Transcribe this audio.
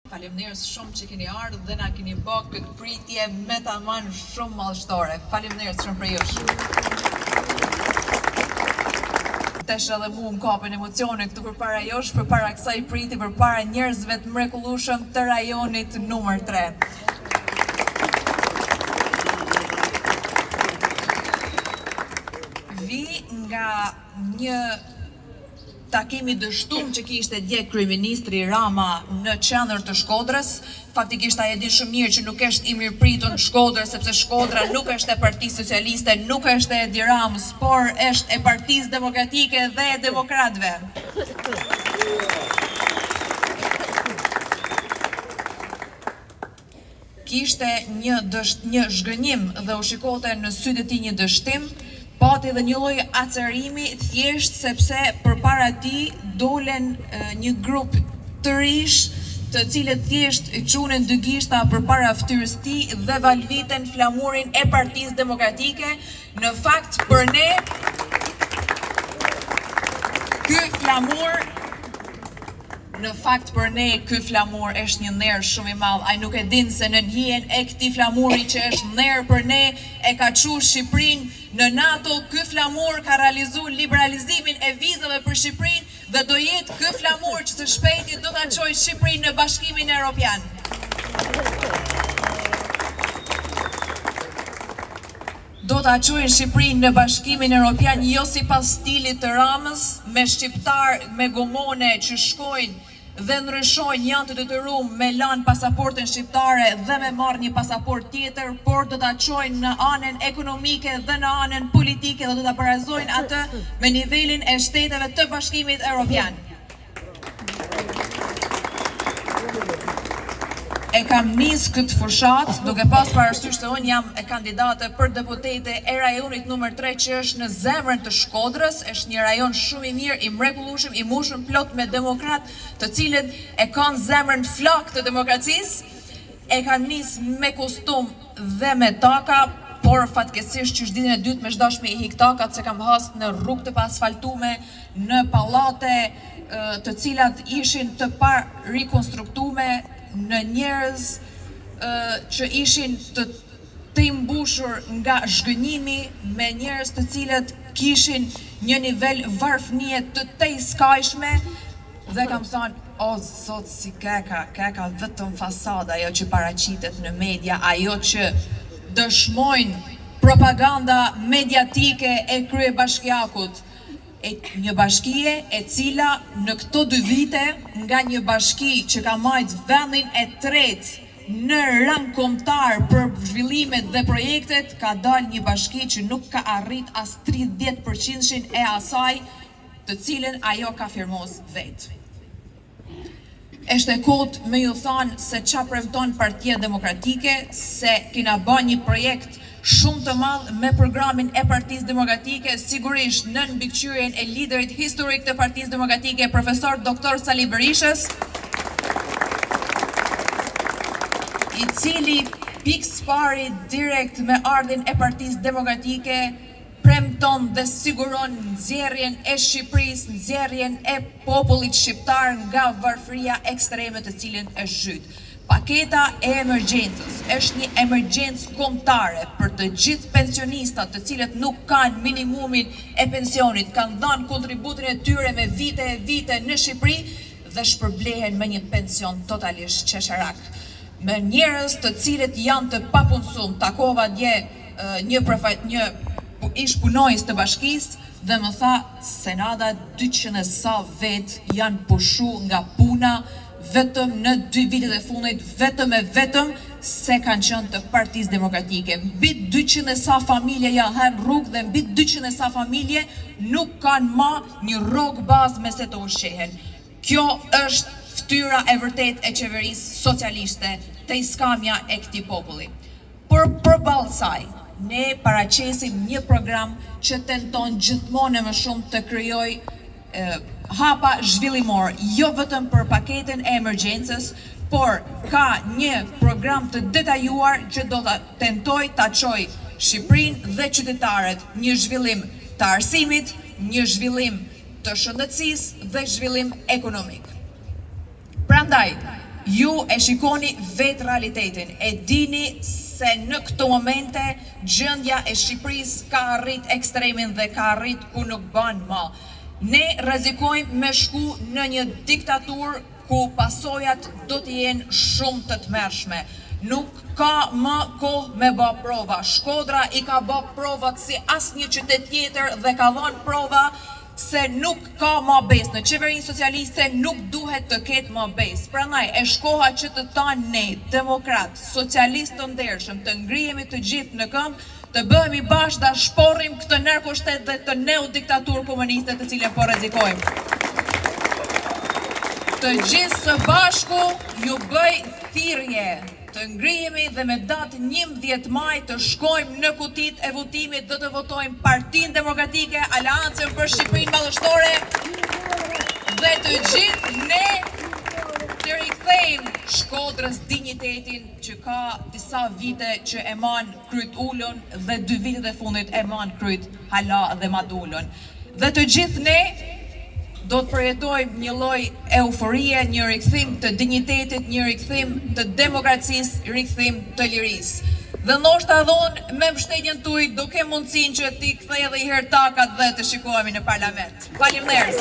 Faleminderit shumë që keni ardhur dhe na keni bërë këtë pritje me tamam shumë madhështore. Faleminderit shumë për jush. Tesh edhe mu më kapën emocione këtu përpara jush, përpara kësaj priti, përpara njerëzve të mrekullueshëm të rajonit numër 3. Vi nga një takimi dështum që kishte dje kryeministri Rama në qendër të Shkodrës. Faktikisht ai e din shumë mirë që nuk është i mirëpritur në Shkodër, sepse Shkodra nuk është e Partisë Socialiste, nuk është e Edi Ramës, por është e Partisë Demokratike dhe e Demokratëve. Kishte një zhgënjim dhe u shikote në sytë e tij një dështim. Pati dhe një lloj acerimi thjesht sepse përpara tij dolen një grup të rish, të cilët thjesht i çunen dy gishta përpara fytyrës tij dhe valviten flamurin e Partisë Demokratike. Në fakt për ne ky flamur është një ner shumë i madh. Ai nuk e din se në hijen e këtij flamuri që është ner për ne e ka çuar Shqipërinë në NATO. Ky flamur ka realizuar liberalizimin e vizave për Shqipërinë dhe do jetë ky flamur që së shpejti do ta çojë Shqipërinë në Bashkimin Evropian. Do ta çojnë Shqipërinë në Bashkimin Evropian jo sipas stilit të Ramës, me shqiptar me gomone që shkojnë dhe ndryshojnë janë të detyruar me lanë pasaportën shqiptare dhe me marrë një pasaport tjetër, por do ta çojnë në anën ekonomike dhe në anën politike dhe do ta barazojnë atë me nivelin e shteteve të Bashkimit Evropian. E kam nis këtë fushat, duke pas parasysh se unë jam e kandidate për deputete e rajonit numër 3 që është në zemrën të Shkodrës. Është një rajon shumë i mirë, i mrekullueshëm, i mbushur plot me demokrat, të cilët e kanë zemrën flak të demokracisë. E kam nis me kostum dhe me taka, por fatkeqësisht që ditën e dytë me çdashme i hik takat se kam has në rrugë të paasfaltume, në pallate të cilat ishin të pa rikonstruktume, në njerëz që ishin të imbushur nga zhgënjimi, me njerëz të cilët kishin një nivel varfënie të tejskajshme dhe kam thënë, o zot si keka vetëm fasada, ajo që paraqitet në media, ajo që dëshmojnë propaganda mediatike e kryebashkiakut. Një bashkie e cila në këto 2 vite nga një bashki që ka marrë vendin e 3 në rang kombëtar për zhvillimet dhe projektet, ka dalë një bashki që nuk ka arrit as 30% e asaj të cilën ajo ka firmos vetë. Është e kohët me ju thanë se qa premton Partia Demokratike, se kina bën një projekt shumë të madh me programin e Partisë Demokratike, sigurisht në mbikëqyrjen e liderit historik të Partisë Demokratike, profesor Dr. Sali Berishës, i cili pikëspari direkt me ardhin e Partisë Demokratike premton dhe siguron nxjerrjen e Shqipërisë, nxjerrjen e popullit shqiptar nga varfëria ekstreme të cilën është zhyt. Paketa e emergjencës është një emergjencë kombëtare për të gjithë pensionistat të cilët nuk kanë minimumin e pensionit, kanë dhënë kontributin e tyre me vite e vite në Shqipëri dhe shpërblehen me një pension totalisht qesharak. Me njerëz të cilët janë të papunësuar. Takova dje një ish punojës të bashkisë dhe më tha, Senada 200 sa vet janë pushu nga puna vetëm në 2 vitet e fundit, vetëm se kanë qenë të Partisë Demokratike. Mbi 200 sa familje janë hënë rrugë dhe mbi 200 sa familje nuk kanë ma një rrogë bazë me se të ushqehen. Kjo është ftyra e vërtet e qeverisë socialiste, të iskamja e këtij populli. Por përballë saj, ne paraqesim një program që tenton gjithmonë e më shumë të krijojë hapa zhvillimor, jo vetëm për paketën e emergjencës, por ka një program të detajuar që do të tentoj të çojë Shqipërinë dhe qytetarët një zhvillim të arsimit, një zhvillim të shëndetësisë dhe zhvillim ekonomik. Prandaj, ju e shikoni vetë realitetin, e dini se në këto momente gjendja e Shqipërisë ka arrit ekstremin dhe ka arrit ku nuk ban më. Ne rrezikojmë me shku në një diktaturë ku pasojat do të jenë shumë të tmerrshme. Nuk ka më kohë me bë prova. Shkodra i ka bë provat si asnjë qytet tjetër dhe ka dhënë prova se nuk ka më besë. Në qeverinë socialiste nuk duhet të ketë më besë. Prandaj e shkoha që të tanë ne, demokrat, socialistë të ndershëm, të ngrihemi të gjithë në këmbë, të bëhemi bashkë dhe shporrim këtë narkoshtet dhe të neodiktaturë komuniste të cilën po rrezikojmë. Të gjithë së bashku ju bëj thirrje të ngrihemi dhe me datë 11 maj të shkojmë në kutit e votimit dhe të votojmë Partinë Demokratike, Aleancën për Shqipërinë Madhështore dhe të gjithë ne të rikthejmë Shkodrës dinjitetin që ka disa vite që e man kryt ullën dhe 2 vitet e fundit e man kryt hala dhe madullën. Dhe të gjithë ne do të përjetojmë një lloj euforie, një rikthim të dinjitetit, një rikthim të demokracisë, rikthim të lirisë. Dhe ndoshta dhon me mbështetjen tuaj do ke mundësinë që ti kthej edhe një herë takat dhe të shikohemi në parlament. Faleminderit.